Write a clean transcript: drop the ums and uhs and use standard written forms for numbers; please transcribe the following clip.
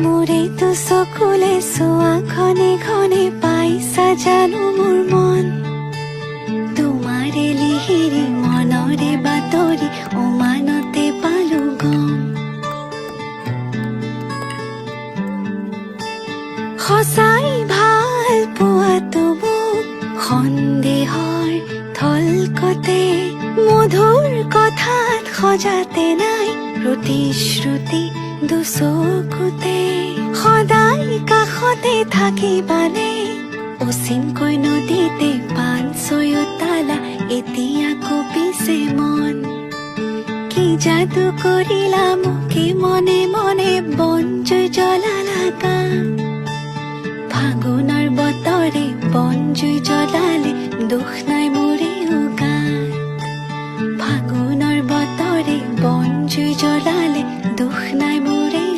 মোৰেতো চকুলে চোৱা ঘনে ঘনে পাইছা জানো মোৰ মন তোমাৰে লিহিৰি মনৰে বাতৰি উমানতে পালো গম সঁচাই ভাল পোৱাটো মোক সন্দেহৰ থলকতে মধুৰ কথাত সজাতে নাই প্ৰতিশ্ৰুতি দুচকুতে সদায় কাষতে থাকিবানে অচিনকৈ নদীতে পান ছয়তালা এতিয়া কঁপিছে মন কি যাদু কৰিলা মোকে মনে মনে বনজুই জ্বলালা গান ফাগুনৰ বতৰে বনজুই জ্বলালে দুখ নাই